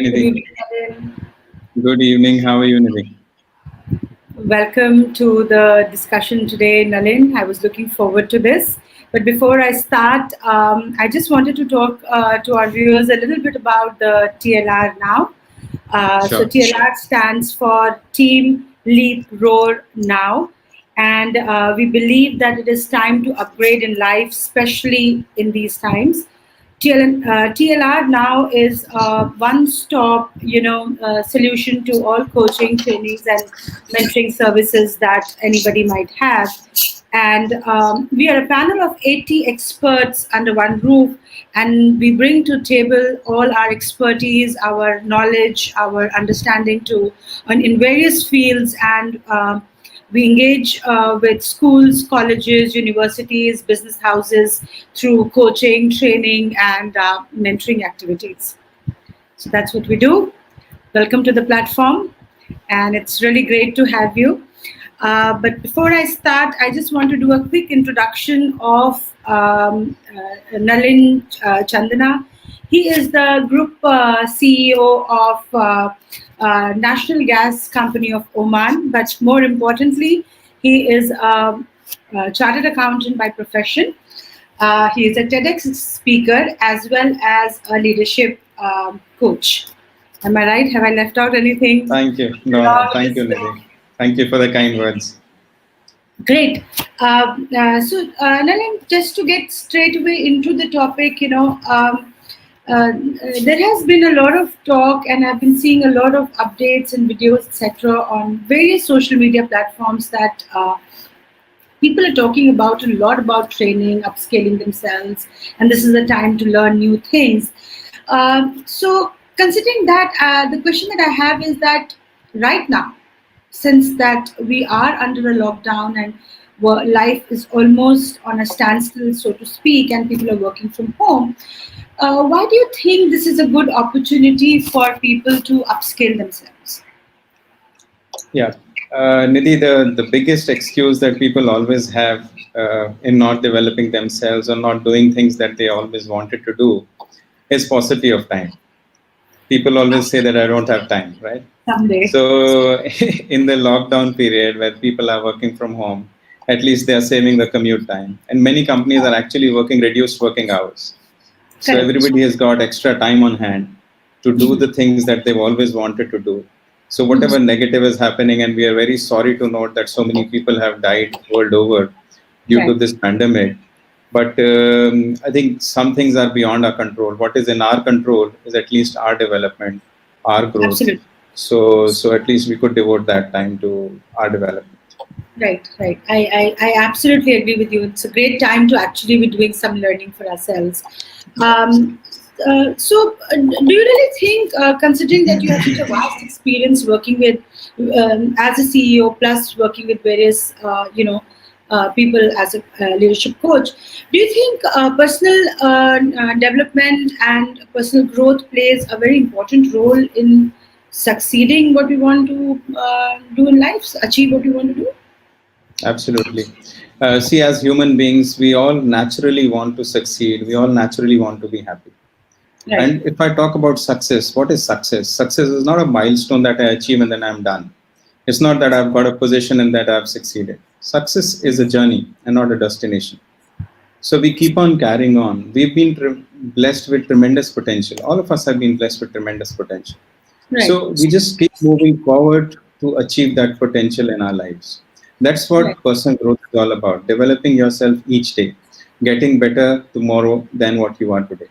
Good Nidhi. evening, Nalin. Good evening. How are you, Nidhi? Welcome to the discussion today, Nalin. I was looking forward to this. But before I start, I just wanted to talk to our viewers a little bit about the TLR now. So Sure. TLR stands for Team Leap Roar Now. And we believe that it is time to upgrade in life, especially in these times. TLR now is a one-stop, solution to all coaching, trainings, and mentoring services that anybody might have. And we are a panel of 80 experts under one roof, and we bring to table all our expertise, our knowledge, our understanding in various fields, and we engage with schools, colleges, universities, business houses through coaching, training, and mentoring activities. So that's what we do. Welcome to the platform, and it's really great to have you. But before I start, I just want to do a quick introduction of Nalinchandna. He is the group CEO of National Gas Company of Oman, but more importantly, he is a chartered accountant by profession. He is a TEDx speaker as well as a leadership coach. Am I right? Have I left out anything? Thank you. No. Thank you, Nidhi. Thank you for the kind words. Great. Nalin, just to get straight away into the topic, there has been a lot of talk, and I've been seeing a lot of updates and videos, etc., on various social media platforms that people are talking about a lot about training, upscaling themselves, and this is the time to learn new things. So, considering that, the question that I have is that right now, since that we are under a lockdown and life is almost on a standstill, so to speak, and people are working from home, why do you think this is a good opportunity for people to upscale themselves? Yeah. Nidhi, the biggest excuse that people always have in not developing themselves or not doing things that they always wanted to do is paucity of time. People always say that I don't have time, right? Someday. So in the lockdown period where people are working from home, at least they are saving the commute time. And many companies are actually working reduced working hours. So Correct. everybody has got extra time on hand to do the things that they've always wanted to do. So whatever negative is happening, and we are very sorry to note that so many people have died world over due to Right. this pandemic. But I think some things are beyond our control. What is in our control is at least our development, our growth. Absolutely. So at least we could devote that time to our development. Right, right. I absolutely agree with you. It's a great time to actually be doing some learning for ourselves. Do you really think, considering that you have such a vast experience working with, as a CEO, plus working with various, people as a leadership coach, do you think personal development and personal growth plays a very important role in succeeding what we want to do in life, achieve what we want to do? Absolutely. See, as human beings, we all naturally want to succeed. We all naturally want to be happy. Right. And if I talk about success, what is success? Success is not a milestone that I achieve and then I'm done. It's not that I've got a position and that I've succeeded. Success is a journey and not a destination. So we keep on carrying on. We've been blessed with tremendous potential. All of us have been blessed with tremendous potential. Right. So we just keep moving forward to achieve that potential in our lives. That's what Right. personal growth is all about. Developing yourself each day, getting better tomorrow than what you are today.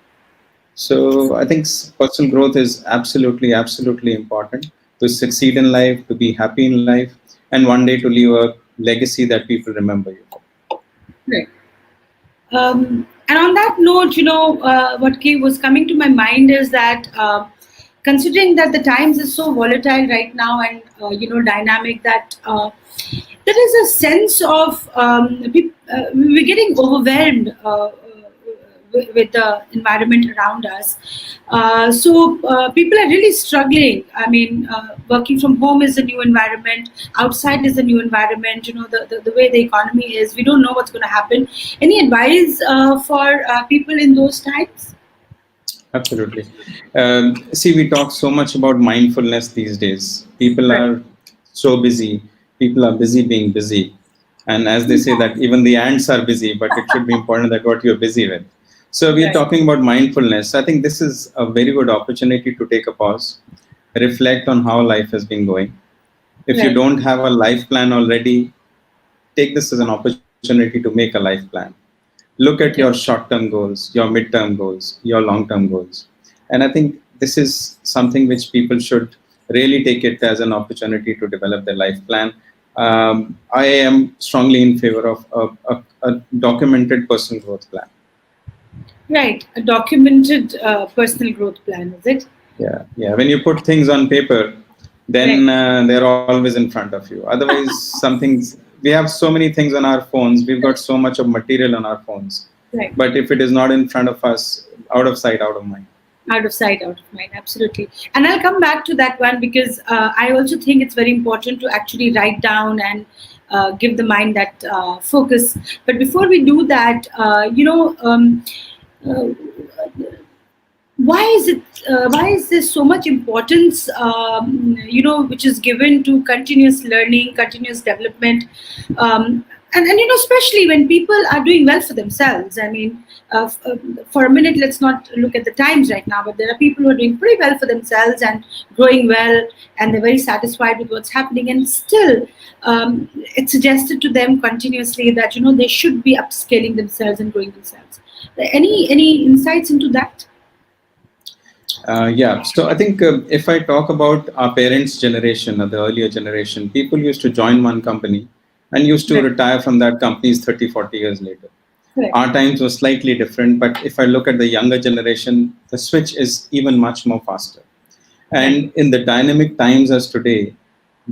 So I think personal growth is absolutely, absolutely important to succeed in life, to be happy in life, and one day to leave a legacy that people remember you for. Right. And on that note, what was coming to my mind is that considering that the times is so volatile right now and dynamic, that there is a sense of we're getting overwhelmed with the environment around us. People are really struggling. I mean, working from home is a new environment. Outside is a new environment. The way the economy is, we don't know what's going to happen. Any advice for people in those times? Absolutely. See, we talk so much about mindfulness these days. People Right. are so busy. People are busy being busy. And as they say that even the ants are busy, but it should be important that what you're busy with. So we're Right. talking about mindfulness. I think this is a very good opportunity to take a pause, reflect on how life has been going. If you Right. don't have a life plan already, take this as an opportunity to make a life plan. Look at your Okay. short term goals, your midterm goals, your long term goals. And I think this is something which people should really take it as an opportunity to develop their life plan. I am strongly in favor of a documented personal growth plan. Right. A documented personal growth plan, is it? Yeah, yeah. When you put things on paper, then Right. they're always in front of you. Otherwise, some things, we have so many things on our phones. We've got so much of material on our phones. Right. But if it is not in front of us, out of sight, out of mind. Out of sight, out of mind. Absolutely. And I'll come back to that one because I also think it's very important to actually write down and give the mind that focus. But before we do that, uh, why is there so much importance which is given to continuous learning, continuous development, and especially when people are doing well for themselves. I mean, for a minute, let's not look at the times right now, but there are people who are doing pretty well for themselves and growing well, and they're very satisfied with what's happening, and still it's suggested to them continuously that they should be upscaling themselves and growing themselves. Any insights into that? Yeah, so I think if I talk about our parents' generation or the earlier generation, people used to join one company and used to Right. retire from that companies 30, 40 years later. Correct. Our times were slightly different, but if I look at the younger generation, the switch is even much more faster. Right. And in the dynamic times as today,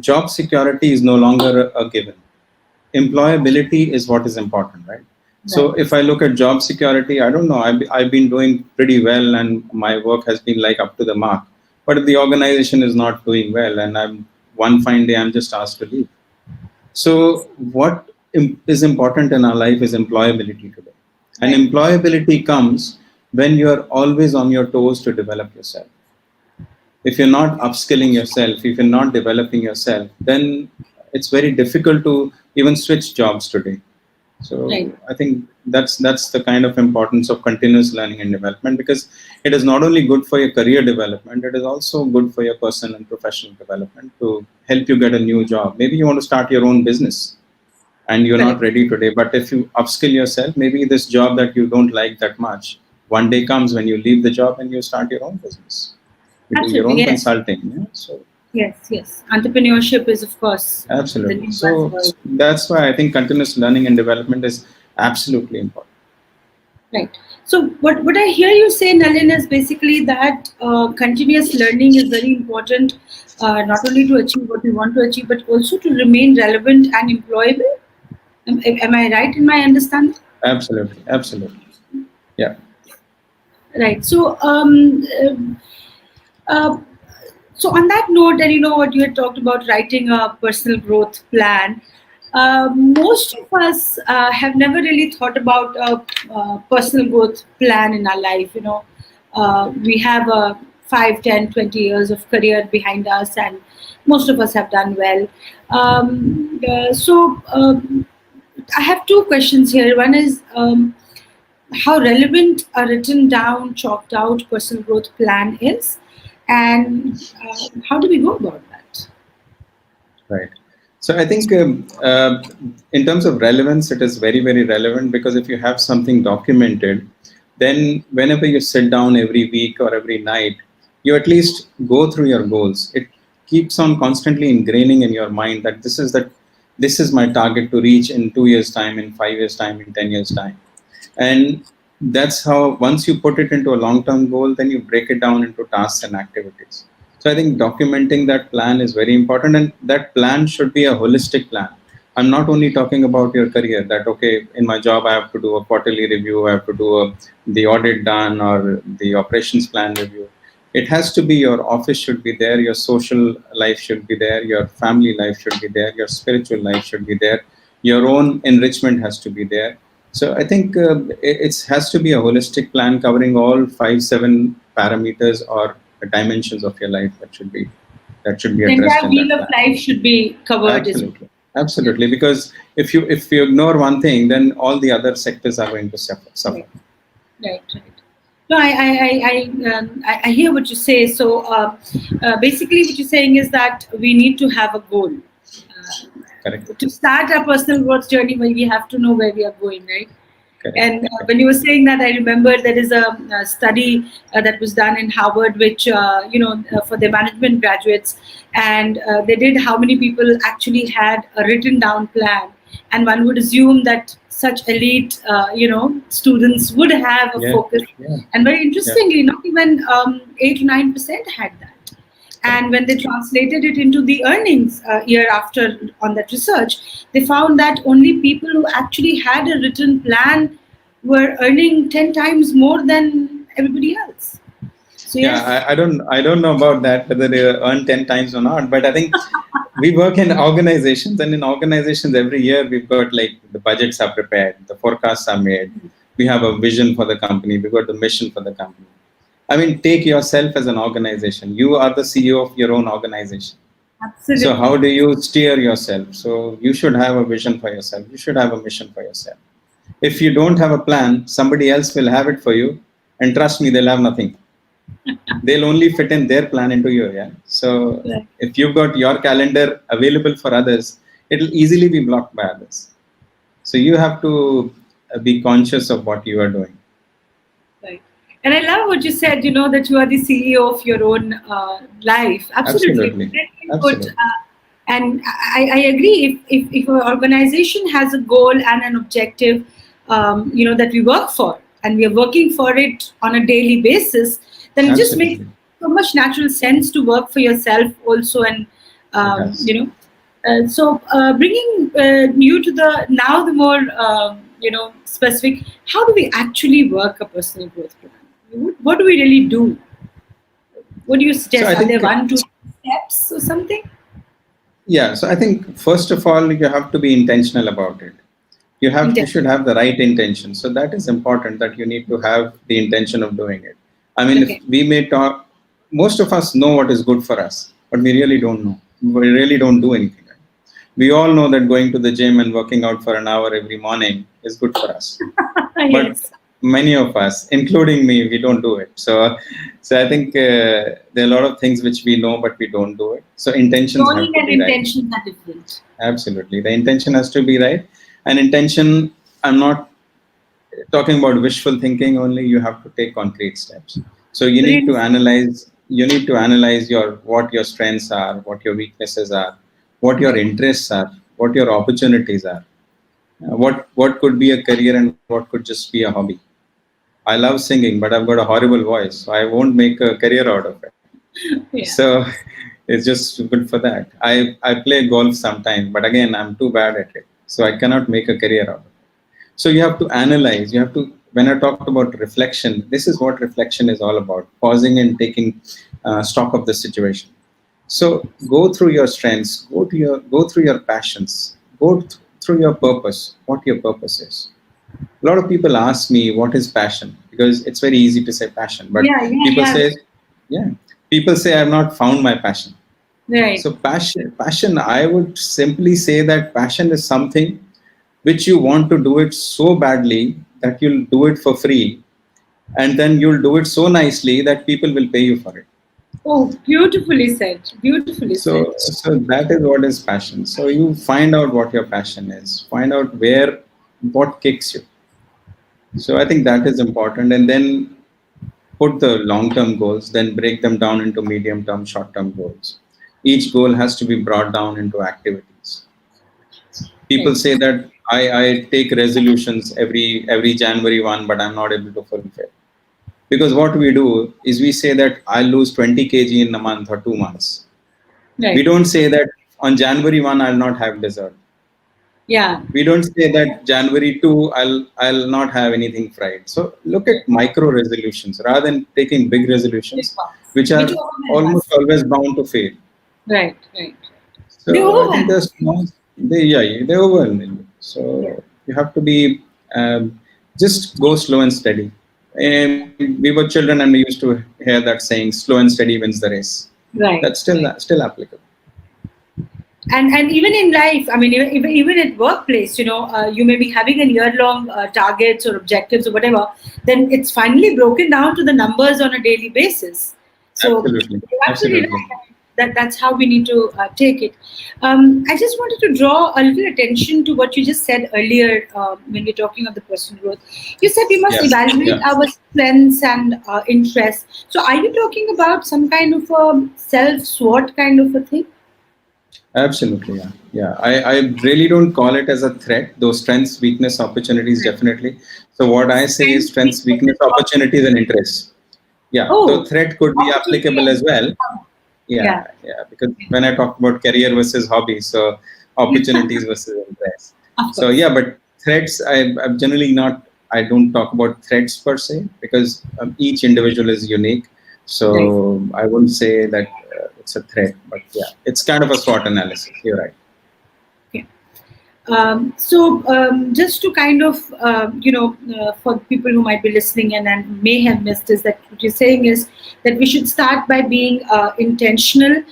job security is no longer a given. Employability is what is important, right? So Right. if I look at job security, I don't know, I've been doing pretty well and my work has been like up to the mark. But if the organization is not doing well and I'm one fine day, I'm just asked to leave. So what is important in our life is employability today. And Right. employability comes when you are always on your toes to develop yourself. If you're not upskilling yourself, if you're not developing yourself, then it's very difficult to even switch jobs today. Right. So I think that's the kind of importance of continuous learning and development, because it is not only good for your career development, it is also good for your personal and professional development to help you get a new job. Maybe you want to start your own business and you're not Correct. ready today, but if you upskill yourself, maybe this job that you don't like that much, one day comes when you leave the job and you start your own business. You do your Absolutely. own Yes. consulting. Yeah? So Yes. Yes. Entrepreneurship is, of course, the absolutely. new So buzzword. that's why I think continuous learning and development is absolutely important. Right. So what I hear you say, Nalin, is basically that continuous learning is very important, not only to achieve what we want to achieve, but also to remain relevant and employable. Am I right in my understanding? Absolutely. Absolutely. Yeah. Right. Uh, so on that note, and what you had talked about writing a personal growth plan, most of us have never really thought about a, personal growth plan in our life. We have 5, 10, 20 years of career behind us, and most of us have done well. I have two questions here. One is, how relevant a written down, chalked out personal growth plan is, and how do we go about that? Right. So I think in terms of relevance, it is very, very relevant, because if you have something documented, then whenever you sit down every week or every night, you at least go through your goals. It keeps on constantly ingraining in your mind that this is my target to reach in 2 years' time, in 5 years' time, in 10 years' time. And that's how, once you put it into a long term goal, then you break it down into tasks and activities. So I think documenting that plan is very important, and that plan should be a holistic plan. I'm not only talking about your career, that okay, in my job I have to do a quarterly review, I have to do the audit done, or the operations plan review. It has to be, your office should be there, your social life should be there, your family life should be there, your spiritual life should be there, your own enrichment has to be there. So I think it has to be a holistic plan covering all 5, 7 parameters or dimensions of your life that should be The addressed entire in that wheel of plan. life should be covered as well. Absolutely, absolutely. Because if you ignore one thing, then all the other sectors are going to suffer. Right, right, right. No, I hear what you say. So basically, what you're saying is that we need to have a goal. Correct, To start our personal growth journey, we have to know where we are going, right? correct, And correct. when you were saying that, I remember there is a study that was done in Harvard, which for the management graduates, and they did how many people actually had a written down plan, and one would assume that such elite, students would have a Yeah, focus, yeah, and very yeah. interestingly, not even 8 to 9% had that. Correct. And when they translated it into the earnings year after on that research, they found that only people who actually had a written plan were earning 10 times more than everybody else. So, Yeah, yes, I don't know about that whether they earn 10 times or not, but I think we work in organizations, and in organizations every year we've got like the budgets are prepared, the forecasts are made, we have a vision for the company, we've got the mission for the company. I mean, take yourself as an organization. You are the CEO of your own organization. So how absolutely. do you steer yourself? So you should have a vision for yourself. You should have a mission for yourself. If you don't have a plan, somebody else will have it for you, and trust me, they'll have nothing. They'll only fit in their plan into you. Yeah. So Right, if you've got your calendar available for others, it'll easily be blocked by others. So you have to be conscious of what you are doing. right. And I love what you said, that you are the CEO of your own life. Absolutely. Absolutely. Very good. Absolutely. And I agree. If an organization has a goal and an objective, that we work for, and we are working for it on a daily basis, then it just makes Absolutely. so much natural sense to work for yourself also. And It um, has. you know, bringing you to the more specific. How do we actually work a personal growth plan? What do we really do? What do you So suggest? I Are there think, 1, 2 steps or something? yeah. So I think first of all, you have to be intentional about it. You should Intention. have the right intention. So that is important, that you need to have the intention of doing it. I mean, if Okay. we may talk, most of us know what is good for us, but we really don't know. We really don't do anything. We all know that going to the gym and working out for an hour every morning is good for us, but Yes. many of us, including me, we don't do it. So I think there are a lot of things which we know but we don't do it. So intentions Knowing have to and be right. intentions are different. Absolutely, the intention has to be right. And intention, I'm not talking about wishful thinking only. You have to take concrete steps. So you need to Realistic. analyze. You need to analyze what your strengths are, what your weaknesses are, what your Right. interests are, what your opportunities are, what could be a career and what could just be a hobby. I love singing, but I've got a horrible voice, so I won't make a career out of it. Yeah. So it's just good for that. I play golf sometimes, but again, I'm too bad at it, so I cannot make a career out of it. So you have to analyze. You have to. When I talked about reflection, this is what reflection is all about: pausing and taking stock of the situation. So go through your strengths, go through your passions, through your purpose, what your purpose is. A lot of people ask me what is passion, because it's very easy to say passion, but Yeah. Yeah. people Yeah. say, yeah, people say I've not found my passion. Right. So passion, I would simply say that passion is something which you want to do it so badly that you'll do it for free, and then you'll do it so nicely that people will pay you for it. Oh, beautifully said. Beautifully said. So that is what is passion. So you find out what your passion is, find out what kicks you. So I think that is important, and then put the long-term goals, then break them down into medium-term, short-term goals. Each goal has to be brought down into activities. People Right. say that I take resolutions every January 1, but I'm not able to fulfill. Because what we do is we say that I'll lose 20 kg in a month or 2 months. We Right. don't say that on January 1 I'll not have dessert. Yeah. We don't say that January 2 I'll not have anything fried. So look at micro resolutions rather than taking big resolutions, Big ones. which are Which overwhelm almost us. always bound to fail. Right. Right. They So I think overwhelm. there's small, they overwhelm you. Yeah. So you have to be, just go slow and steady. We were children and we used to hear that saying, "Slow and steady wins the race." Right. That's still applicable. And even in life, I mean, even at workplace, you may be having a year-long targets or objectives or whatever. Then it's finally broken down to the numbers on a daily basis. So Absolutely, you're absolutely absolutely. right. That's how we need to take it. I just wanted to draw a little attention to what you just said earlier when you're talking of the personal growth. You said we must Yes, evaluate yeah, our strengths and interests. So are you talking about some kind of a self-SWOT kind of a thing? absolutely, yeah, yeah. I really don't call it as a threat. Those strengths, weakness, opportunities, definitely. So what I say is Strengths, strengths, weakness, weaknesses, opportunities, and interests. Yeah, the oh, threat could be opportunity applicable and as well. yeah, Yeah, yeah. Because when I talk about career versus hobby, so opportunities versus interests. of So course. yeah, but threats, I'm generally not. I don't talk about threats per se because each individual is unique. Right. So I wouldn't say that it's a threat, but yeah, it's kind of a SWOT analysis. You're right. Okay. So just to kind of, for people who might be listening and may have missed is that what you're saying is that we should start by being intentional.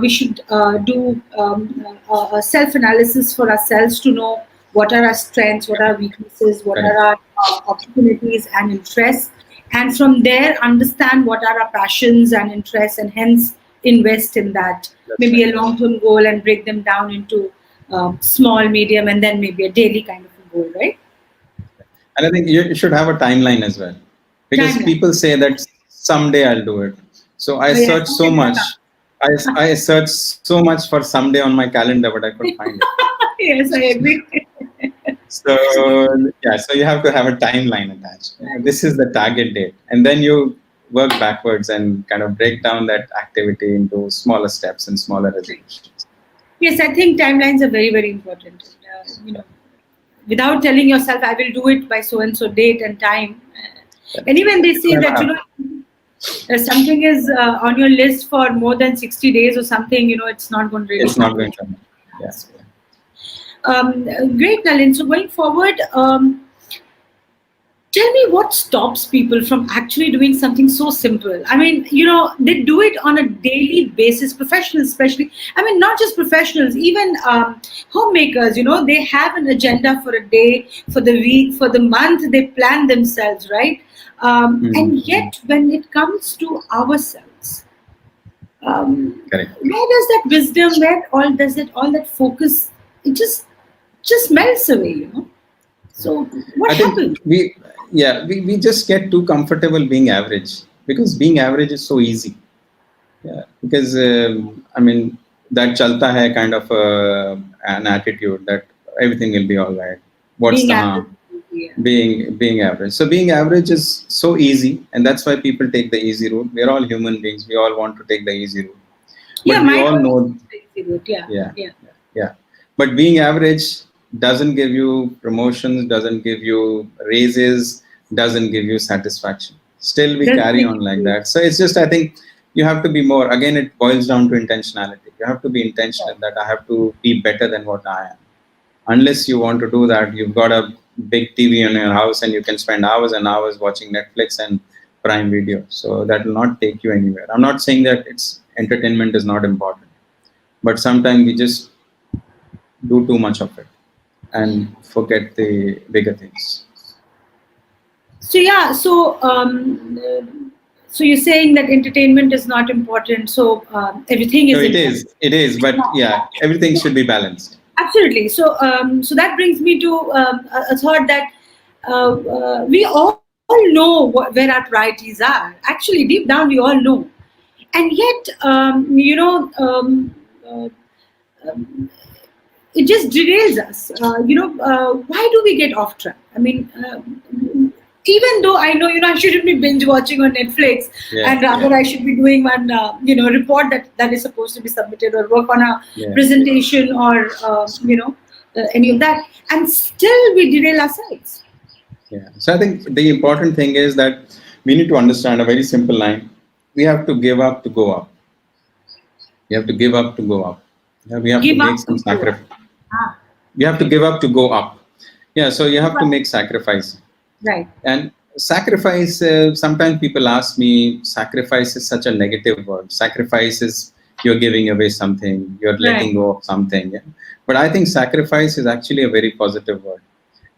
We should do a self-analysis for ourselves to know what are our strengths, what are our weaknesses, what are Correct. our opportunities and interests. And from there, understand what are our passions and interests, and hence invest in that. That's Maybe right. a long-term goal and break them down into small, medium, and then maybe a daily kind of a goal, right? And I think you should have a timeline as well, because Timeline. people say that someday I'll do it. So I Oh yeah, search so something like much. I search so much for someday on my calendar, but I couldn't find it. that. Yes, I agree. So yeah, so you have to have a timeline attached. This is the target date, and then you work backwards and kind of break down that activity into smaller steps and smaller resolutions. Yes, I think timelines are very, very important. Without telling yourself, I will do it by so and so date and time. Yeah. And even they It say will never that, happen. something is on your list for more than 60 days or something, it's not going to really It's not happen. going to happen. Yeah. Yeah. Great, Nalin. So going forward, tell me what stops people from actually doing something so simple. I mean, they do it on a daily basis, professionals especially. I mean, not just professionals, even homemakers, they have an agenda for a day, for the week, for the month, they plan themselves, right? And Mhm. yet, when it comes to ourselves, Correct. where does that wisdom, where all that focus, it just melts away, So, what I think happens? we just get too comfortable being average, because being average is so easy. Yeah, because I mean that chalta hai kind of an attitude that everything will be all right. What's Being the average. harm? Yeah. Being average. So being average is so easy, and that's why people take the easy route. We're all human beings. We all want to take the easy route, Yeah, but we mine all also know, is very good. Yeah, yeah, yeah. yeah, yeah. But being average doesn't give you promotions, doesn't give you raises, doesn't give you satisfaction. Still, we Doesn't carry make on you like feel. that. So it's just, I think you have to be more. Again, it boils down to intentionality. You have to be intentional that I have to be better than what I am. Unless you want to do that, you've got a big TV in your house and you can spend hours and hours watching Netflix and Prime Video. So that will not take you anywhere. I'm not saying that it's entertainment is not important, but sometimes we just do too much of it and forget the bigger things. So yeah, so you're saying that entertainment is not important. So everything No, is important. it is, but yeah, everything should be balanced. Absolutely. So that brings me to a thought that we all know where our priorities are. Actually, deep down, we all know, and yet, uh, it just derails us. Why do we get off track? I mean, even though I know, I shouldn't be binge watching on Netflix, Yeah, and rather yeah, I should be doing one, report that is supposed to be submitted, or work on a yeah, presentation, or any of that, and still we derail ourselves. yeah. So I think the important thing is that we need to understand a very simple line. We have to give up to go up. We have to give up to go up. Yeah, we have to Give make up some to go up. sacrifice. Ah, We have to okay. give up to go up. Yeah, so you Give have to up. make sacrifice. Right. And sacrifice, sometimes people ask me, sacrifice is such a negative word. Sacrifice is you're giving away something, you're letting Right. go of something. Yeah? But I think sacrifice is actually a very positive word,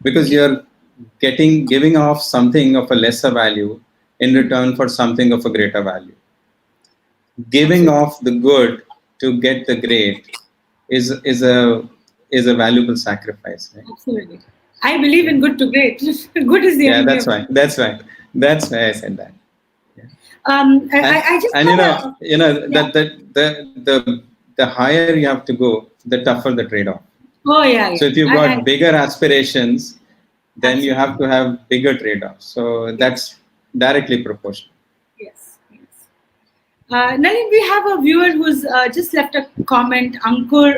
because you're giving off something of a lesser value in return for something of a greater value. Giving Absolutely. off the good to get the great is a valuable sacrifice, right? Absolutely. I believe Yeah. in good to great. Good is the Yeah, enemy that's of. right. That's right. That's why I said that. Yeah. I just And have a yeah. that the higher you have to go, the tougher the trade-off. Oh yeah, So yeah. if you've I got bigger aspirations, then you have absolutely. to have bigger trade-offs. So Yes. that's directly proportional. Yes. Yes. Nalin, we have a viewer who's just left a comment, Ankur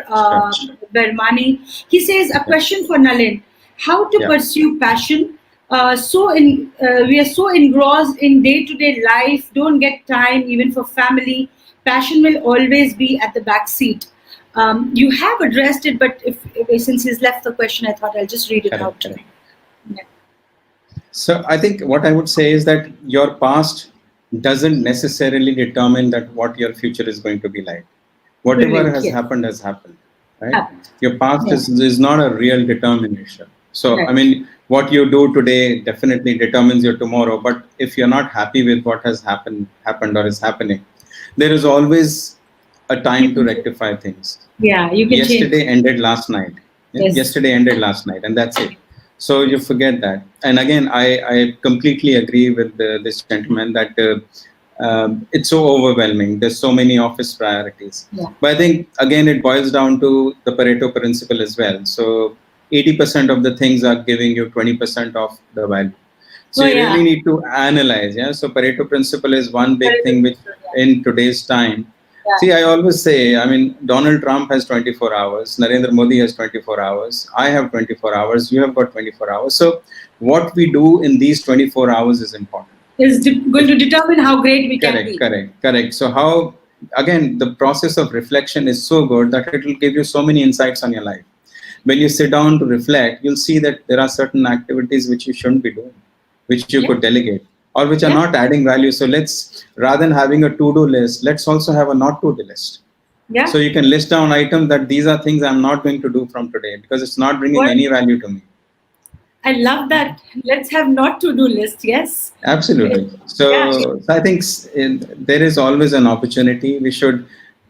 Sure. Bermani. He says, a Yeah. question for Nalin. How to Yeah. pursue passion? We are so engrossed in day-to-day life, don't get time even for family. Passion will always be at the back seat. You have addressed it, but if since he's left the question, I thought I'll just read it Correct. out to Correct. him. Yeah. So I think what I would say is that your past doesn't necessarily determine that what your future is going to be like. Whatever Brilliant. Yes. has happened, right? Happened. Your past Yeah. is not a real determination. So I Right. mean, what you do today definitely determines your tomorrow. But if you're not happy with what has happened or is happening, there is always a You time to can change. rectify things. Yeah, you can change. Yesterday ended last night. Yeah? Yes. Yesterday ended last night, and that's it. So you Yes. forget that. And again, I completely agree with this gentleman that it's so overwhelming. There's so many office priorities. Yeah. But I think again, it boils down to the Pareto principle as well. So 80% of the things are giving you 20% of the value. So Oh you yeah. really need to analyze. Yeah. So Pareto principle is one big Very thing which good. Yeah. in today's time. Yeah. See, I always say, I mean, Donald Trump has 24 hours, Narendra Modi has 24 hours, I have 24 hours, you have got 24 hours. So what we do in these 24 hours is important. Is going If to determine how great we can be. correct. So how, again, the process of reflection is so good that it will give you so many insights on your life. When you sit down to reflect, you'll see that there are certain activities which you shouldn't be doing, which you Yeah. could delegate, or which are Yeah. not adding value. So let's, rather than having a to-do list, let's also have a not-to-do list. Yeah. So you can list down items that these are things I'm not going to do from today because it's not bringing What? any value to me. I love that. Let's have not to do list. Yes. Absolutely. Yeah. So I think there is always an opportunity. We should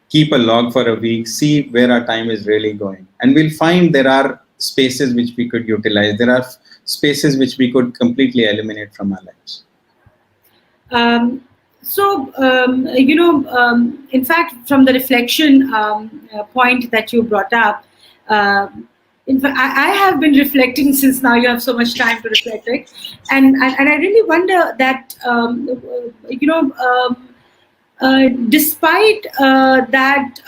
keep a log for a week, see where our time is really going. And we'll find there are spaces which we could utilize. There are spaces which we could completely eliminate from our lives. Um, in fact, from the reflection point that you brought up, in fact, I have been reflecting since now you have so much time to reflect, right? And I really wonder that, despite that,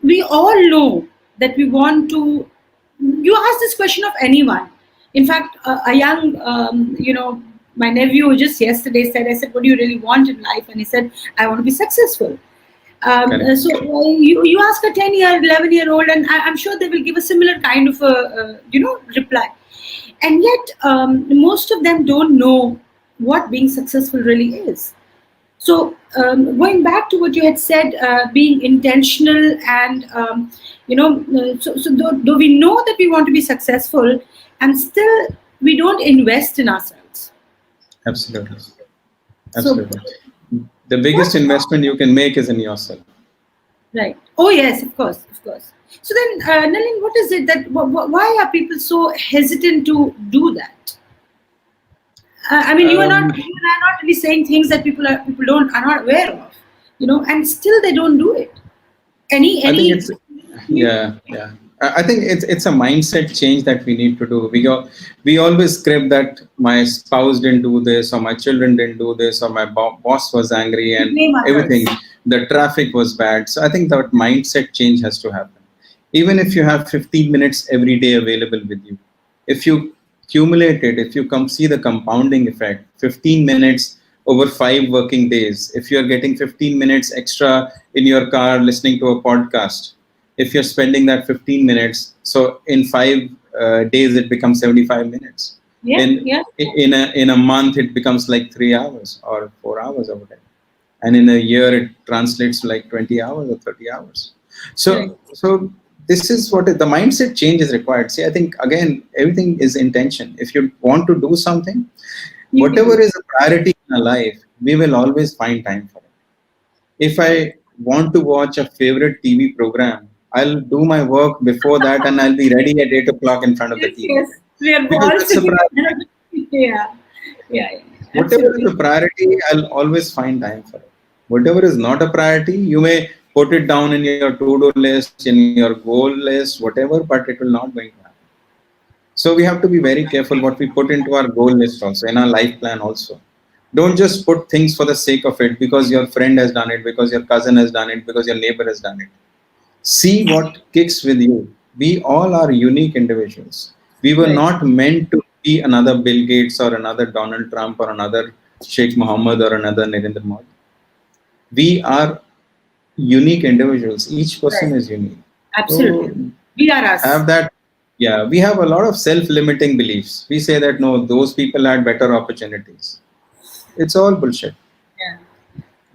we all know that we want to. You ask this question of anyone. In fact, a young, my nephew just yesterday said, I said, what do you really want in life? And he said, I want to be successful. Correct. You ask a 10-year, 11-year-old, and I'm sure they will give a similar kind of reply. And yet, most of them don't know what being successful really is. So, going back to what you had said, being intentional and, though we know that we want to be successful, and still we don't invest in ourselves. Absolutely. So, Absolutely. The biggest what? investment you can make is in yourself. Right. Oh, yes, of course, of course. So then, Nalin, what is it that, why are people so hesitant to do that? I mean, you Um, and I are not really saying things that people don't are not aware of, and still they don't do it. I think Any it's yeah. I think it's a mindset change that we need to do. We always script that my spouse didn't do this, or my children didn't do this, or my boss was angry, and name everything. others. The traffic was bad. So I think that mindset change has to happen. Even if you have 15 minutes every day available with you, if you accumulate it, if you come see the compounding effect, 15 minutes over 5 working days, if you're getting 15 minutes extra in your car listening to a podcast, if you're spending that 15 minutes, so in 5 days it becomes 75 minutes. Yeah, yeah. In a month it becomes like 3 hours or 4 hours or whatever, and in a year it translates to like 20 hours or 30 hours. so Right. so this is the mindset change is required. See, I think again everything is intention. If you want to do something, You can whatever do. is a priority in our life, we will always find time for it. If I want to watch a favorite TV program, I'll do my work before that and I'll be ready at 8 o'clock in front of the Yes, TV, yes. We are because all that's a sitting in priority. front of the yeah. Yeah, yeah. Whatever is Absolutely. a priority, I'll always find time for it. Whatever is not a priority, you may put it down in your to-do list, in your goal list, whatever, but it will not going to happen. So we have to be very careful what we put into our goal list also, in our life plan also. Don't just put things for the sake of it because your friend has done it, because your cousin has done it, because your neighbor has done it. See what kicks with you. We all are unique individuals. We were Right. not meant to be another Bill Gates or another Donald Trump or another Sheikh Mohammed or another Narendra Modi. We are unique individuals. Each person Right. is unique. Absolutely. So We are us. have that. Yeah, we have a lot of self-limiting beliefs. We say that no, those people had better opportunities. It's all bullshit. Yeah.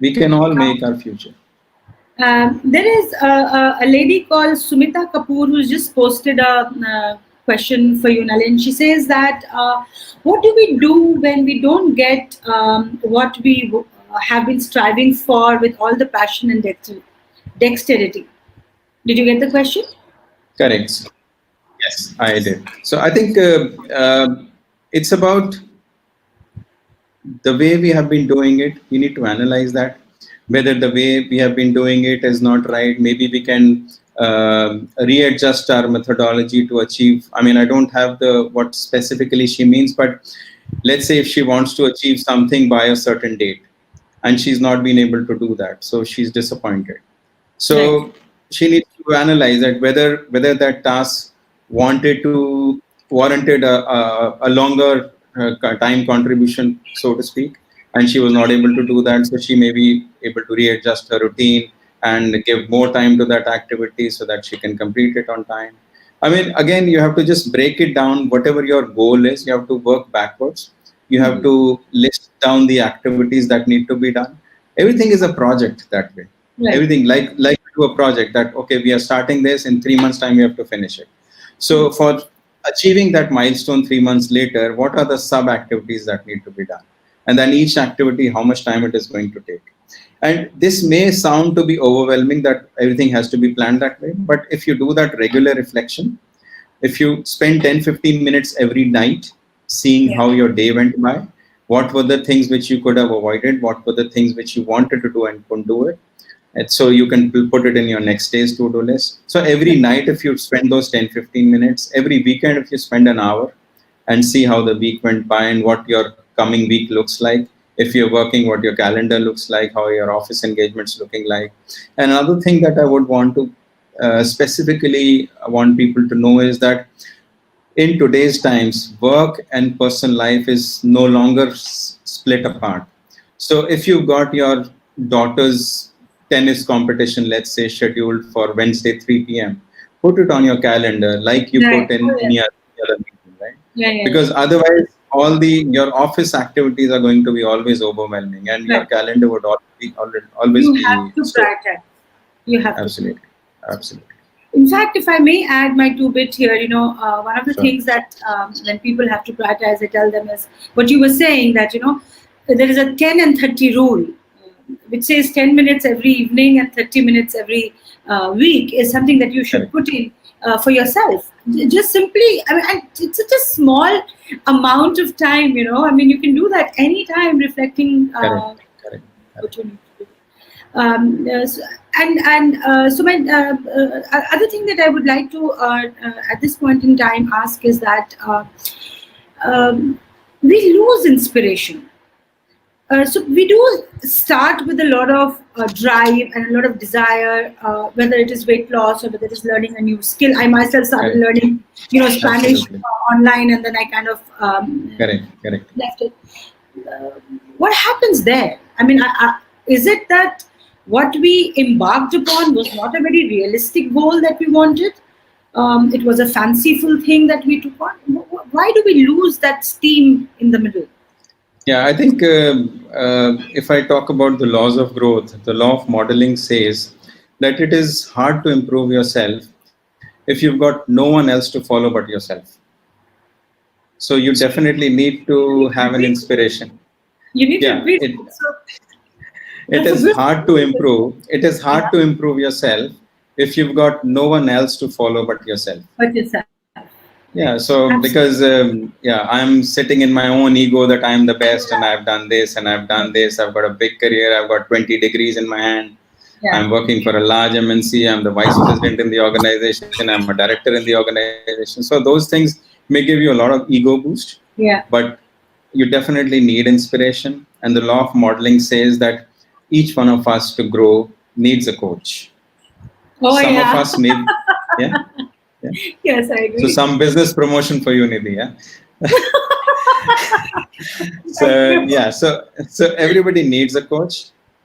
We can all make our future. There is a lady called Sumita Kapoor who's just posted a question for you, Nalin. She says that what do we do when we don't get what we have been striving for with all the passion and dexterity? Did you get the question? Correct. Yes, I did. So I think it's about the way we have been doing it. We need to analyze that whether the way we have been doing it is not right. Maybe we can readjust our methodology to achieve. I mean, I don't have the what specifically she means, but let's say if she wants to achieve something by a certain date and she's not been able to do that, so she's disappointed. Right. So she needs to analyze that whether that task wanted to warranted a longer time contribution, so to speak, and she was not able to do that. So she may be able to readjust her routine and give more time to that activity so that she can complete it on time. I mean, again, you have to just break it down. Whatever your goal is, you have to work backwards. You have Mhm. to list down the activities that need to be done. Everything is a project that way. Right. Everything like to a project that okay, we are starting this in 3 months time, we have to finish it. So Mhm. for achieving that milestone 3 months later, what are the sub activities that need to be done, and then each activity how much time it is going to take. And this may sound to be overwhelming that everything has to be planned that way, but if you do that regular reflection, if you spend 10-15 minutes every night seeing Yeah. how your day went by, what were the things which you could have avoided, what were the things which you wanted to do and couldn't do it, and so you can put it in your next day's to-do list. So every Right. night if you spend those 10-15 minutes, every weekend if you spend an hour and see how the week went by and what your coming week looks like, if you're working, what your calendar looks like, how your office engagements looking like. And another thing that I would want to specifically want people to know is that in today's times, work and personal life is no longer split apart. So if you've got your daughter's tennis competition, let's say scheduled for Wednesday 3 p.m., put it on your calendar like you put Right. in Oh, any yes. other meeting, right? Yeah, yeah, yeah. Because otherwise, all the your office activities are going to be always overwhelming, and your Right. calendar would always You be have to so. prioritize. You have to prioritize. Absolutely, absolutely, In fact, if I may add my two bit here, one of the sure, things that when people have to prioritize, I tell them is what you were saying that there is a 10 and 30 rule, which says 10 minutes every evening and 30 minutes every week is something that you should correct, put in for yourself. Just simply, I mean, it's such a small amount of time. I mean, you can do that anytime, reflecting correct, correct, correct. what you need to do. So, so my other thing that I would like to at this point in time ask is that um, we lose inspiration. So we do start with a lot of drive and a lot of desire, whether it is weight loss or whether it is learning a new skill. I myself started Correct. learning, Spanish Absolutely. online, and then I kind of Correct. Correct. left it. Uh, what happens there? I mean, is it that what we embarked upon was not a very realistic goal that we wanted? it was a fanciful thing that we took on. Why do we lose that steam in the middle? Yeah, I think if I talk about the laws of growth, the law of modeling says that it is hard to improve yourself if you've got no one else to follow but yourself. So you definitely need to have an inspiration. You need to Yeah, agree. it So it that's a is good. hard to improve. It is hard to improve yourself if you've got no one else to follow but yourself. But yourself. Yeah, so Absolutely. because yeah, I'm sitting in my own ego that I'm the best and I've done this and I've done this. I've got a big career. I've got 20 degrees in my hand. Yeah. I'm working for a large MNC. I'm the vice president in the organization. I'm a director in the organization. So those things may give you a lot of ego boost, Yeah. but you definitely need inspiration. And the law of modeling says that each one of us to grow needs a coach. Oh Some of yeah. us may, yeah, yeah. Yes, I So agree. some business promotion for you, Nidhi. Yeah. So Thank you. so everybody needs a coach.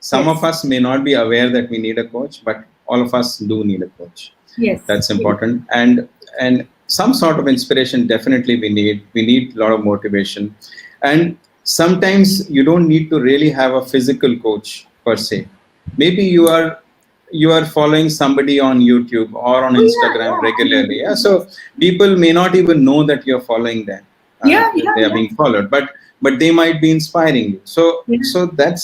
Some of Yes. us may not be aware that we need a coach, but all of us do need a coach. Yes. That's Yes. important. And some sort of inspiration definitely we need. We need a lot of motivation. And sometimes you don't need to really have a physical coach per se. Maybe you are following somebody on YouTube or on Oh yeah, Instagram regularly. Yeah? yeah. So people may not even know that you're following them. Yeah, yeah, They are yeah. being followed, but they might be inspiring you. So Yeah.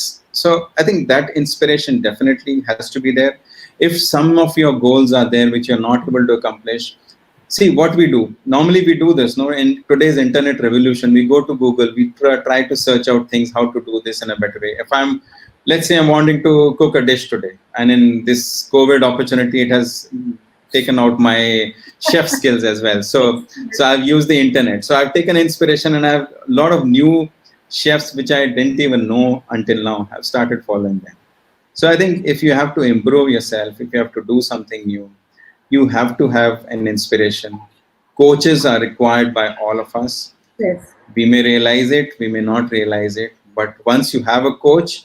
so I think that inspiration definitely has to be there. If some of your goals are there which you're not able to accomplish, see what we do. Normally we do this. No, in today's internet revolution, we go to Google, we try to search out things how to do this in a better way. If let's say I'm wanting to cook a dish today, and in this COVID opportunity, it has taken out my chef skills as well. So I've used the internet. So I've taken inspiration, and I have a lot of new chefs which I didn't even know until now. I've started following them. So I think if you have to improve yourself, if you have to do something new, you have to have an inspiration. Coaches are required by all of us. Yes. We may realize it, we may not realize it, but once you have a coach,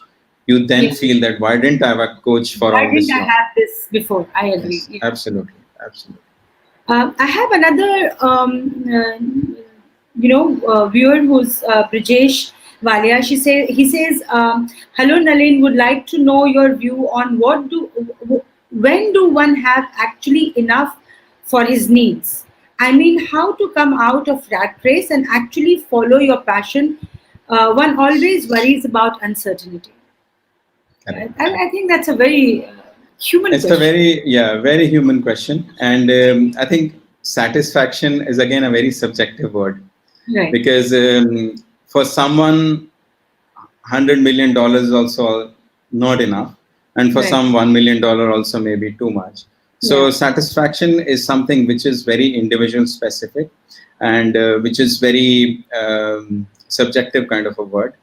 you then Yeah. feel that why didn't I have a coach for Why all didn't this I long? have this before? I agree. Yes, Yeah. absolutely, absolutely. I have another, viewer who's Brijesh Walia. He says, "Hello, Nalin. Would like to know your view on when do one have actually enough for his needs? I mean, how to come out of rat race and actually follow your passion. One always worries about uncertainty." Correct. I think that's a very human It's a question. very human question, and I think satisfaction is again a very subjective word Right. because for someone $100 million is also not enough, and for Right. some $1 million also may be too much. So Yeah. satisfaction is something which is very individual specific, and which is very subjective kind of a word.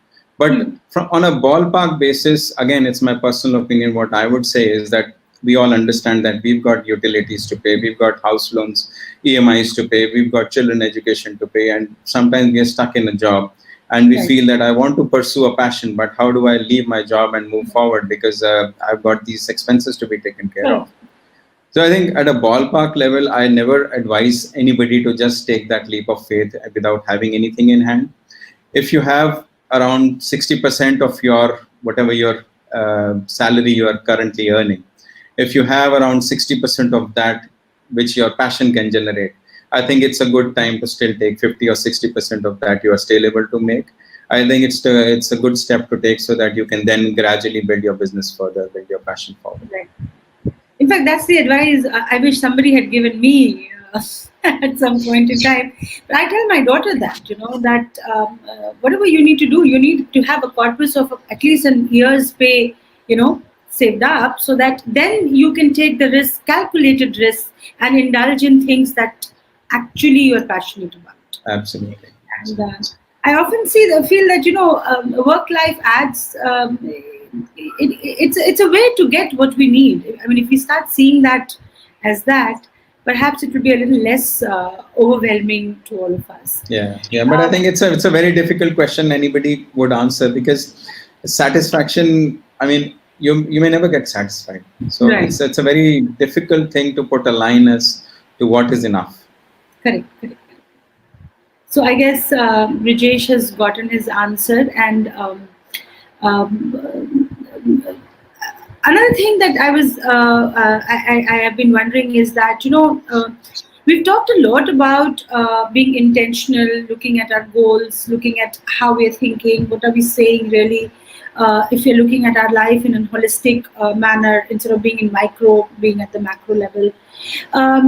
But Hmm. on a ballpark basis, again, it's my personal opinion. What I would say is that we all understand that we've got utilities to pay, we've got house loans, EMIs to pay, we've got children education to pay, and sometimes we are stuck in a job and we Right. feel that I want to pursue a passion, but how do I leave my job and move forward because I've got these expenses to be taken care Right. of. So I think at a ballpark level, I never advise anybody to just take that leap of faith without having anything in hand. If you have around 60% of your whatever your salary you are currently earning, if you have around 60% of that which your passion can generate, I think it's a good time to still take 50 or 60% of that you are still able to make. I think it's a good step to take so that you can then gradually build your business further, build your passion forward. Right. In fact, that's the advice I wish somebody had given me at some point in time. But I tell my daughter that, that whatever you need to do, you need to have a corpus of at least an year's pay, saved up so that then you can take the risk, calculated risk, and indulge in things that actually you're passionate about. Absolutely. And Absolutely. I often feel that work life adds. It's a way to get what we need. I mean, if we start seeing that as that, perhaps it will be a little less overwhelming to all of us. Yeah. But I think it's a very difficult question anybody would answer because satisfaction. I mean, you may never get satisfied. So Right. it's a very difficult thing to put a line as to what is enough. Correct, correct. So I guess Brijesh has gotten his answer, and another thing that I have been wondering is that we've talked a lot about being intentional, looking at our goals, looking at how we're thinking, what are we saying really. If you're looking at our life in a holistic manner instead of being in micro, being at the macro level. How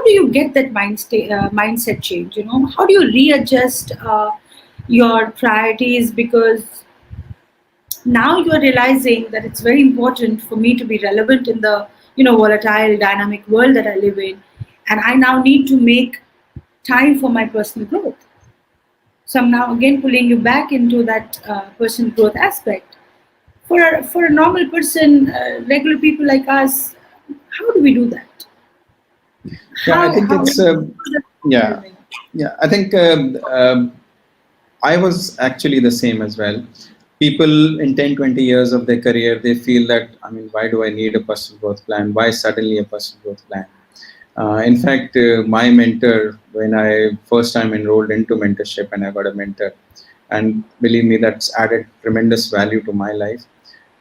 do you get that mindset change? How do you readjust your priorities? Because now you are realizing that it's very important for me to be relevant in the volatile dynamic world that I live in, and I now need to make time for my personal growth. So I'm now again pulling you back into that personal growth aspect. For a normal person, regular people like us, how do we do that? Yeah, I think How it's yeah, yeah. I think I was actually the same as well. People in 10, 20 years of their career, they feel that, I mean, why do I need a personal growth plan? Why suddenly a personal growth plan? In fact, my mentor, when I first time enrolled into mentorship and I got a mentor, and believe me, that's added tremendous value to my life.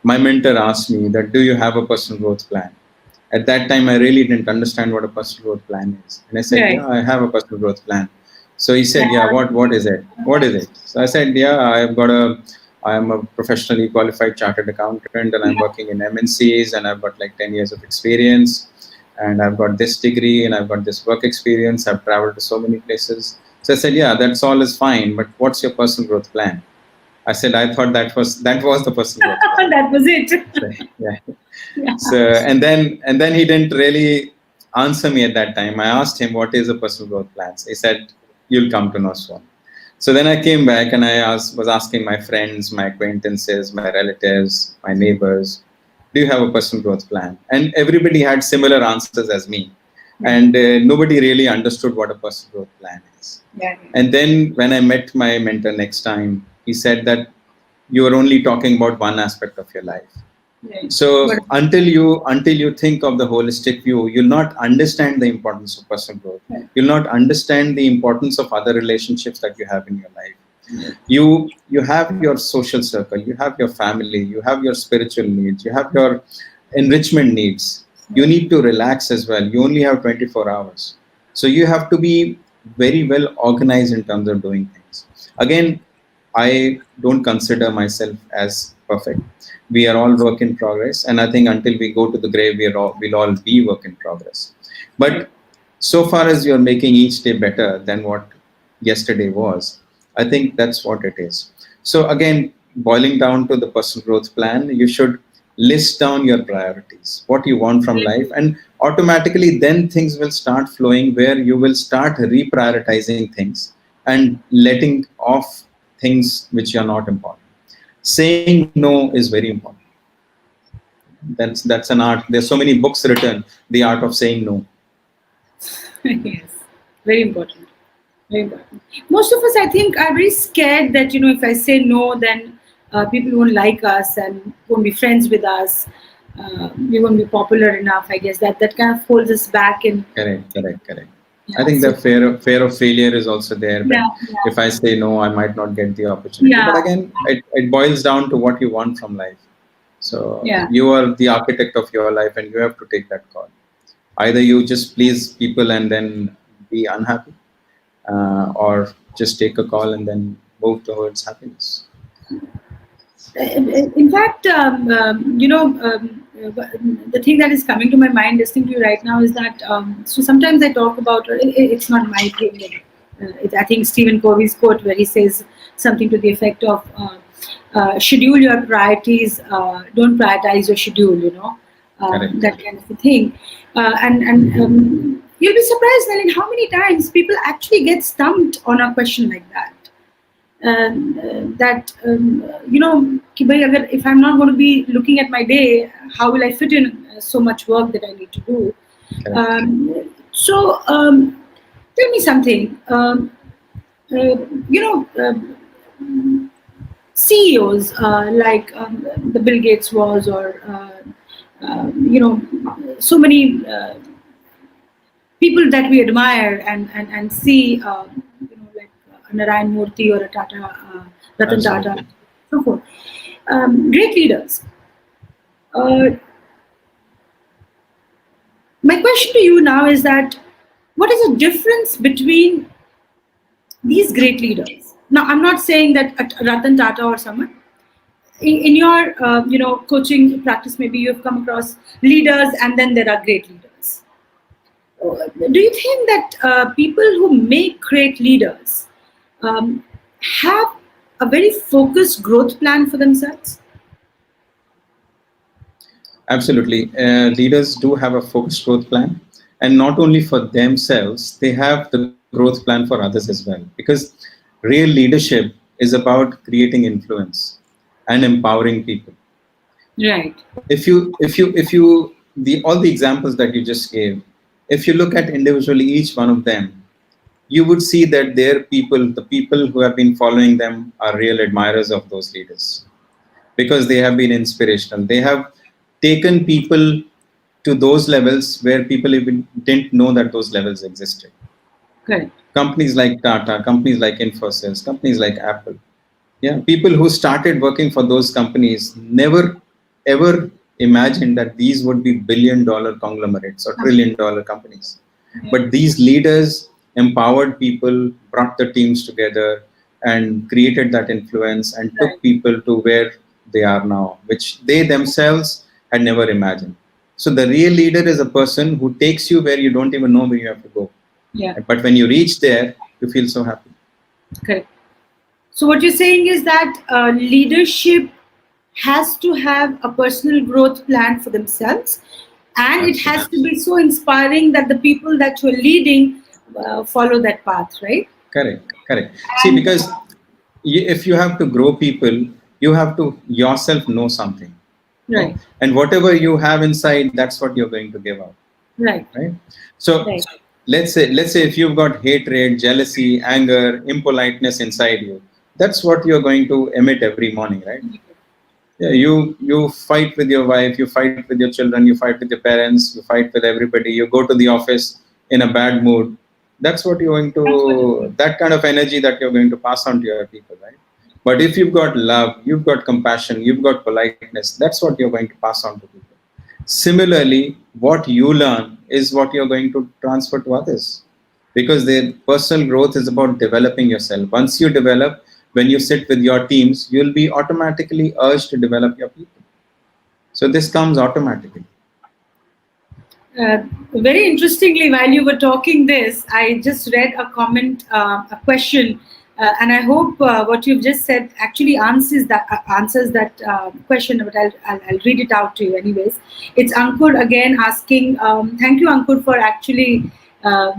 My mentor asked me that, do you have a personal growth plan? At that time, I really didn't understand what a personal growth plan is. And I said, right? yeah, I have a personal growth plan. So he said, yeah, what is it? What is it? So I said, yeah, I am a professionally qualified chartered accountant and I'm working in MNCs and I've got like 10 years of experience and I've got this degree and I've got this work experience. I've traveled to so many places. So I said, yeah, that's all is fine. But what's your personal growth plan? I said, I thought that was the personal growth plan. That was it. So, yeah. Yeah. So and then he didn't really answer me at that time. I asked him what is a personal growth plan. He said, "You'll come to know soon." So then I came back and was asking my friends, my acquaintances, my relatives, my neighbors, "Do you have a personal growth plan?" And everybody had similar answers as me, and nobody really understood what a personal growth plan is. Yeah. And then when I met my mentor next time, he said that you are only talking about one aspect of your life. Right. So until you think of the holistic view, you'll not understand the importance of personal growth. Right. You'll not understand the importance of other relationships that you have in your life. You have your social circle, you have your family, you have your spiritual needs, you have your enrichment needs. You need to relax as well. You only have 24 hours. So you have to be very well organized in terms of doing things. Again, I don't consider myself as perfect. We are all work in progress, and I think until we go to the grave, we'll all be work in progress. But so far as you're making each day better than what yesterday was, I think that's what it is. So again, boiling down to the personal growth plan, you should list down your priorities, what you want from life, and automatically then things will start flowing where you will start reprioritizing things and letting off things which are not important. Saying no is very important. That's an art. There's so many books written, the art of saying no. Yes, very important. Very important. Most of us, I think, are very scared that if I say no, then people won't like us and won't be friends with us. We won't be popular enough. I guess that kind of holds us back. In Correct. I yeah, think the so fear of failure is also there. That yeah, if I say no, I might not get the opportunity. yeah, But again, it boils down to what you want from life. So yeah, you are the architect of your life, and you have to take that call. Either you just please people and then be unhappy, or just take a call and then move towards happiness. In fact, the thing that is coming to my mind listening to you right now is that so sometimes I talk about it's not my opinion. I think Stephen Covey's quote where he says something to the effect of schedule your priorities, don't prioritize your schedule. Correct. That kind of a thing, and you'll be surprised, Nalin, how many times people actually get stumped on a question like that. That कि भाई अगर if I'm not going to be looking at my day, how will I fit in so much work that I need to do? Correct. So tell me something. Uh, you know, CEOs like the Bill Gates was, or so many people that we admire and see, like Narayan Murthy or a Tata, Ratan Tata, Absolutely. so forth. Great leaders. Uh, my question to you now is that what is the difference between these great leaders? Now, I'm not saying that Ratan Tata or someone. In your coaching practice, maybe you've come across leaders, and then there are great leaders. Do you think that people who make great leaders um, have a very focused growth plan for themselves? Absolutely. Leaders do have a focused growth plan. And not only for themselves, they have the growth plan for others as well. Because real leadership is about creating influence and empowering people. Right. If you all the examples that you just gave, if you look at individually each one of them, you would see that the people who have been following them are real admirers of those leaders because they have been inspirational. They have taken people to those levels where people even didn't know that those levels existed. Correct. Companies like Tata, companies like Infosys, companies like Apple. Yeah, people who started working for those companies never ever imagined that these would be billion-dollar conglomerates or trillion-dollar companies. Yeah. But these leaders empowered people, brought the teams together, and created that influence and Right. took people to where they are now, which they themselves had never imagined. So the real leader is a person who takes you where you don't even know where you have to go. Yeah. But when you reach there, you feel so happy. Correct. So what you're saying is that leadership has to have a personal growth plan for themselves, and it has Absolutely. to be so inspiring that the people that you're leading follow that path, right? Correct. Correct. See, And because if you have to grow people, you have to yourself know something. Yeah? right, And whatever you have inside, that's what you're going to give out. right, Right. So right, let's say if you've got hatred, jealousy, anger, impoliteness inside you, that's what you're going to emit every morning, right? Yeah, you fight with your wife, you fight with your children, you fight with your parents, you fight with everybody, you go to the office in a bad mood. That's what you're going to, that's what it is. that kind of energy that you're going to pass on to your people, right? But if you've got love, you've got compassion, you've got politeness, that's what you're going to pass on to people. Similarly, what you learn is what you're going to transfer to others, because the personal growth is about developing yourself. Once you develop, when you sit with your teams, you'll be automatically urged to develop your people. So this comes automatically. Uh, Very interestingly, while you were talking this, I just read a comment, a question, and I hope what you've just said actually answers that question. But I'll read it out to you anyways. It's Ankur again asking. Thank you, Ankur, for actually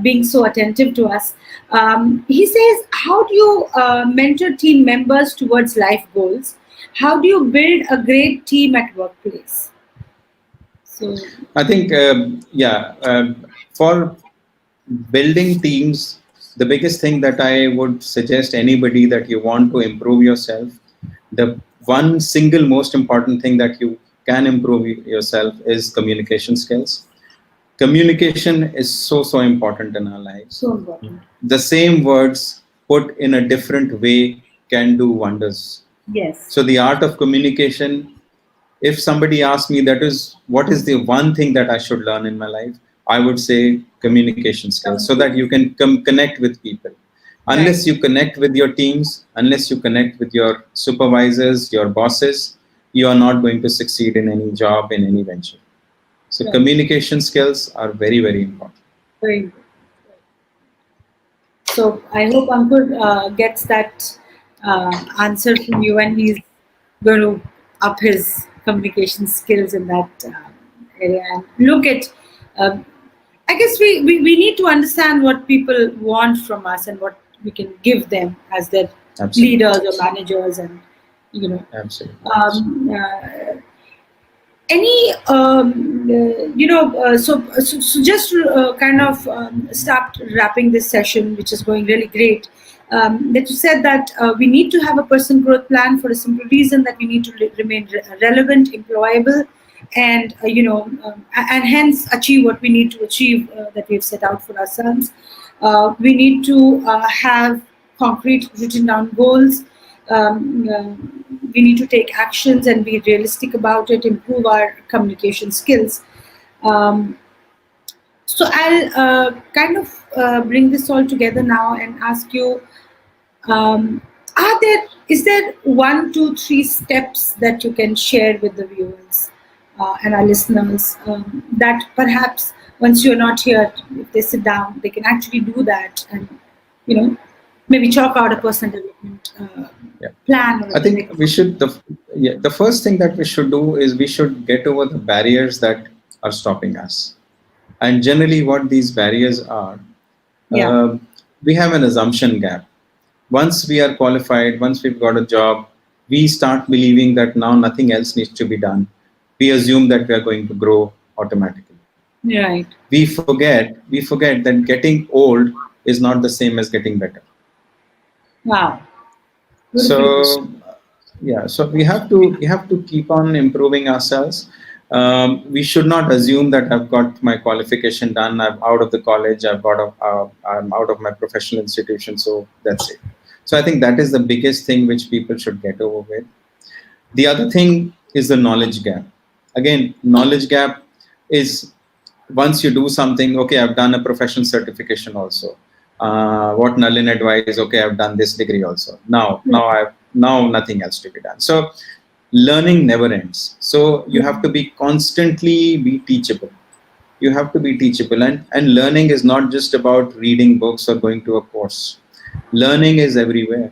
being so attentive to us. He says, "How do you mentor team members towards life goals? How do you build a great team at workplace?" So, I think, for building teams, the biggest thing that I would suggest anybody that you want to improve yourself, the one single most important thing that you can improve yourself is communication skills. Communication is so important in our lives. so important. The same words put in a different way can do wonders. Yes. So the art of communication, if somebody asks me that is what is the one thing that I should learn in my life, I would say communication skills, so that you can connect with people. Right. Unless you connect with your teams, unless you connect with your supervisors, your bosses, you are not going to succeed in any job, in any venture. So Right. communication skills are very important. Very good. So I hope Ankur gets that answer from you, and he's going to up his communication skills in that area. And look at, um, I guess we need to understand what people want from us and what we can give them as their Absolutely. leaders or managers, and you know. Absolutely. Um, any so just kind of start wrapping this session, which is going really great, that you said that we need to have a personal growth plan for a simple reason that we need to remain relevant, employable, and and hence achieve what we need to achieve, that we've set out for ourselves. We need to have concrete written down goals. We need to take actions and be realistic about it, improve our communication skills. um, so I'll kind of bring this all together now and ask you, um, is there one, two, three steps that you can share with the viewers and our listeners, that perhaps once you're not here, if they sit down, they can actually do that and, you know, maybe chalk out a personal development Yeah. plan or a I think we direction. should, the first thing that we should do is we should get over the barriers that are stopping us. And generally, what these barriers are, Yeah. we have an assumption gap. Once we are qualified, once we've got a job, we start believing that now nothing else needs to be done. We assume that we are going to grow automatically. Right. We forget that getting old is not the same as getting better. Wow. Beautifully put. So yeah, so we have to keep on improving ourselves. We should not assume that I've got my qualification done, I'm out of the college, I'm out of my professional institution, so that's it. So I think that is the biggest thing which people should get over with. The other thing is the knowledge gap. Again, knowledge gap is, once you do something, okay, I've done a professional certification also. What Nalin advised, okay, I've done this degree also. Now nothing else to be done. So learning never ends. So you have to be constantly be teachable. You have to be teachable, and learning is not just about reading books or going to a course. Learning is everywhere.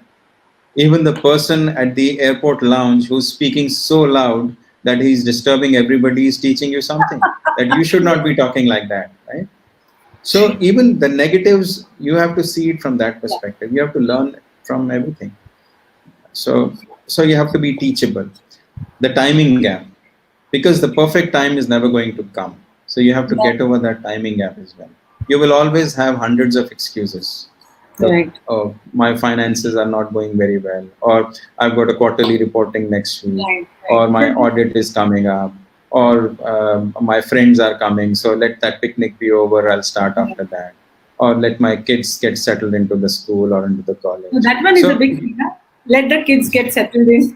Even the person at the airport lounge who's speaking so loud that he's disturbing everybody is teaching you something, that you should not be talking like that, right? So even the negatives, you have to see it from that Yeah. perspective. You have to learn from everything. So you have to be teachable. The timing gap, because the perfect time is never going to come. So you have to Yeah. get over that timing gap as well. You will always have hundreds of excuses. Right. Oh, my finances are not going very well, or I've got a quarterly reporting next week, Right. or my Right. audit is coming up, or my friends are coming. So let that picnic be over. I'll start Yeah. after that, or let my kids get settled into the school or into the So college. that one is a So big thing, huh? Let the kids get settled in.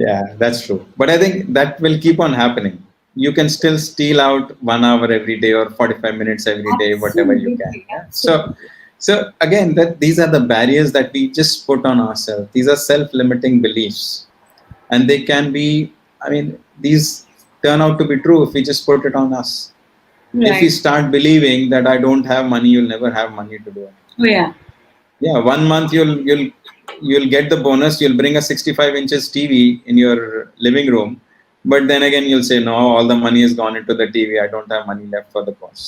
yeah, that's true. But I think that will keep on happening. You can still steal out 1 hour every day or 45 minutes every day, whatever you can. Absolutely. Yeah. So, Absolutely. so again, that these are the barriers that we just put on ourselves. These are self-limiting beliefs, and they can be. I mean, these turn out to be true if we just put it on us. If we Right. start believing that I don't have money, you'll never have money to do anything. Oh, yeah. Yeah, 1 month you'll get the bonus. You'll bring a 65 inches TV in your living room, but then again you'll say no. All the money has gone into the TV. I don't have money left for the course.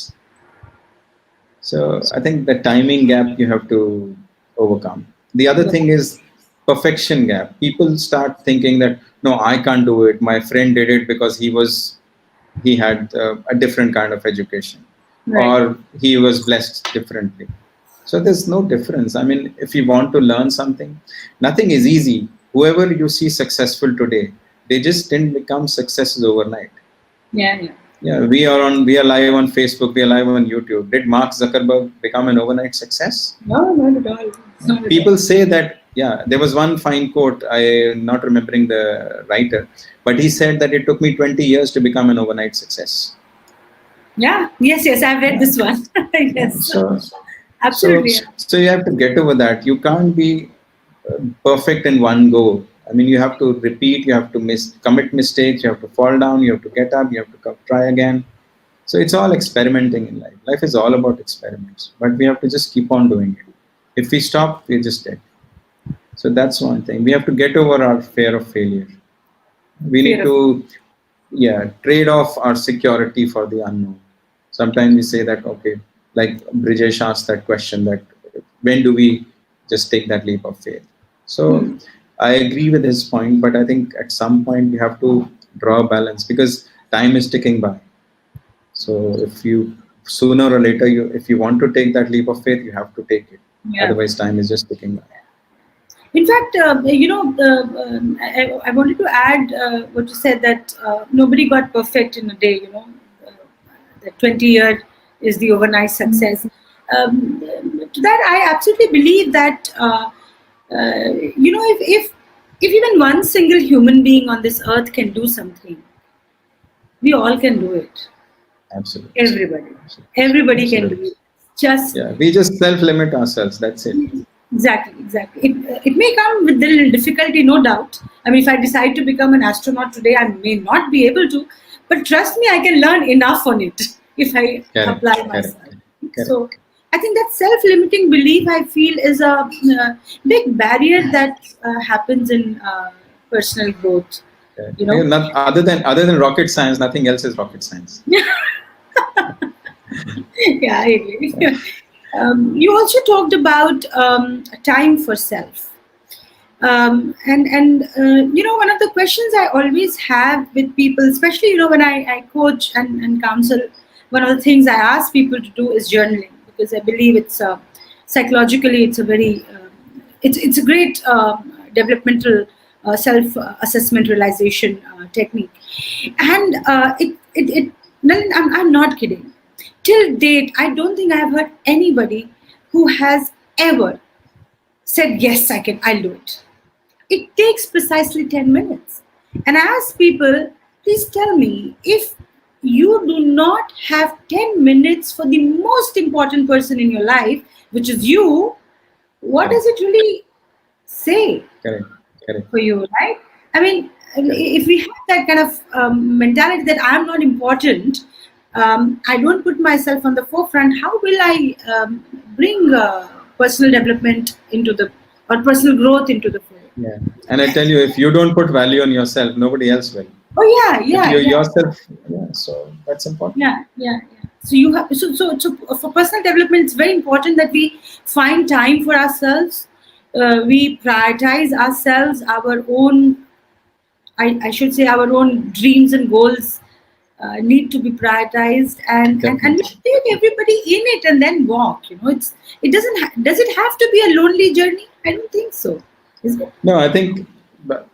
So I think the timing gap you have to overcome. The other Yeah. thing is perfection gap. People start thinking that no, I can't do it. My friend did it because he had a different kind of education, Right. or he was blessed differently. So there's no difference. I mean, if you want to learn something, nothing is easy. Whoever you see successful today, they just didn't become successes overnight. Yeah. Yeah. Yeah, we are live on Facebook, we are live on YouTube. Did Mark Zuckerberg become an overnight success? No, not at all. Not at all. People say that, yeah, there was one fine quote, I'm not remembering the writer, but he said that it took me 20 years to become an overnight success. Yeah. Yes. Yes. I've read Yeah, this one. yeah. Yes. So, Absolutely. so you have to get over that. You can't be perfect in one go. I mean, you have to repeat, you have to commit mistakes, you have to fall down, you have to get up, you have to try again. So it's all experimenting in life. Life is all about experiments, but we have to just keep on doing it. If we stop, we're just dead. So that's one thing. We have to get over our fear of failure. We need Fear of. to, yeah, trade off our security for the unknown. Sometimes we say that, okay, like Brijesh asked that question, that when do we just take that leap of faith? So Hmm. I agree with his point, but I think at some point we have to draw a balance, because time is ticking by. So if you, sooner or later, if you want to take that leap of faith, you have to take it. Yeah. Otherwise, time is just ticking by. In fact, I wanted to add what you said, that nobody got perfect in a day. Uh, the 20-year is the overnight success. To that, I absolutely believe that if even one single human being on this earth can do something, we all can do it. Absolutely. Everybody, everybody can do Absolutely. it. Just Yeah, we just self-limit ourselves. That's it. exactly, exactly. It may come with a little difficulty, no doubt. I mean, if I decide to become an astronaut today, I may not be able to, but trust me, I can learn enough on it if I Correct. apply Correct. myself. Correct. So I think that self-limiting belief, I feel, is a big barrier that happens in personal growth. Correct. You know. Not, other than rocket science, nothing else is rocket science. Yeah, I agree. You also talked about time for self. One of the questions I always have with people, especially when I coach and counsel, one of the things I ask people to do is journaling, because I believe it's psychologically it's a very it's a great developmental self assessment realization technique, and I'm not kidding. Till date, I don't think I have heard anybody who has ever said yes, I'll do it. It takes precisely 10 minutes. And I ask people, please tell me, if you do not have 10 minutes for the most important person in your life, which is you, what does Correct. it really say Correct. Correct. for you, right? I mean, Correct. if we have that kind of mentality that I'm not important, I don't put myself on the forefront, how will I bring personal development into the, or personal growth into the fore? Yeah. And I tell you, if you don't put value on yourself, nobody else will. Oh yeah, If yeah, you yeah, yourself, yeah. So that's important. yeah. So you have so for personal development, it's very important that we find time for ourselves. We prioritize ourselves, our own. I should say our own dreams and goals need to be prioritized, and we Definitely. should take everybody in it and then walk. It doesn't does it have to be a lonely journey? I don't think so. Is it? No, I think but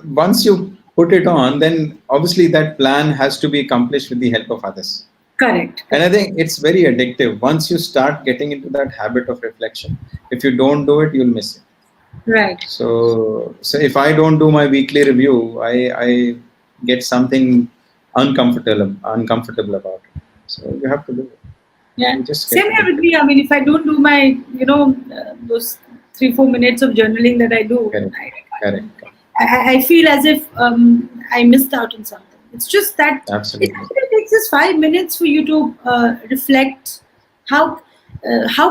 once you put it on, then obviously that plan has to be accomplished with the help of others. Correct. And I Correct. think it's very addictive. Once you start getting into that habit of reflection, if you don't do it, you'll miss it. Right. So if I don't do my weekly review, I get something uncomfortable about it. So you have to do it. Yeah, You just get same here with addicted. me. I mean, if I don't do my, those 3-4 minutes of journaling that I do, Correct. Correct. Correct. I feel as if I missed out on something. It's just that it Absolutely. actually takes just 5 minutes for you to reflect. How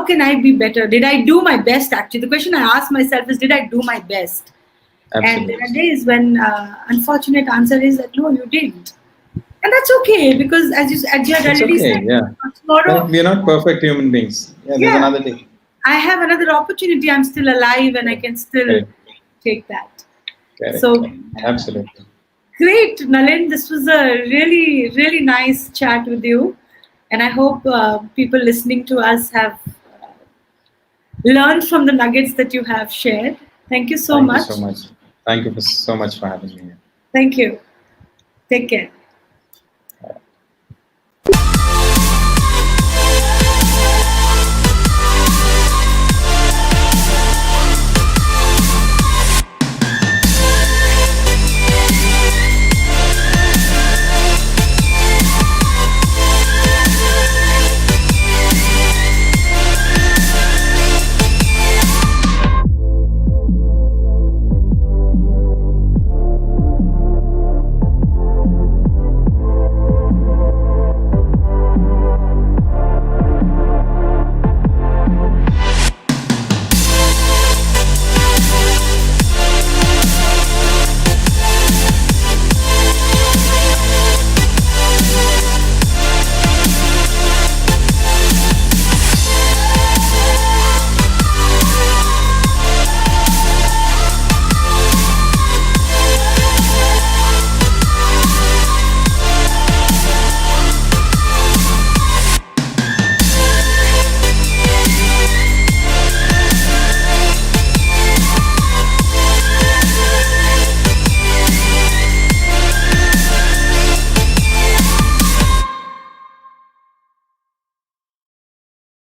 can I be better? Did I do my best? Actually, the question I ask myself is, did I do my best? And there Absolutely. are days when unfortunate answer is that no, you didn't, and that's okay, because as you had It's already okay. said, Yeah. tomorrow, We are not perfect human beings. Yeah, there's yeah, another day. I have another opportunity. I'm still alive, and I can still Correct. take that. Correct. So Absolutely. great, Nalin. This was a really, really nice chat with you, and I hope people listening to us have learned from the nuggets that you have shared. Thank you so Thank you so much. much. Thank you so much for having me here. Thank you. Take care.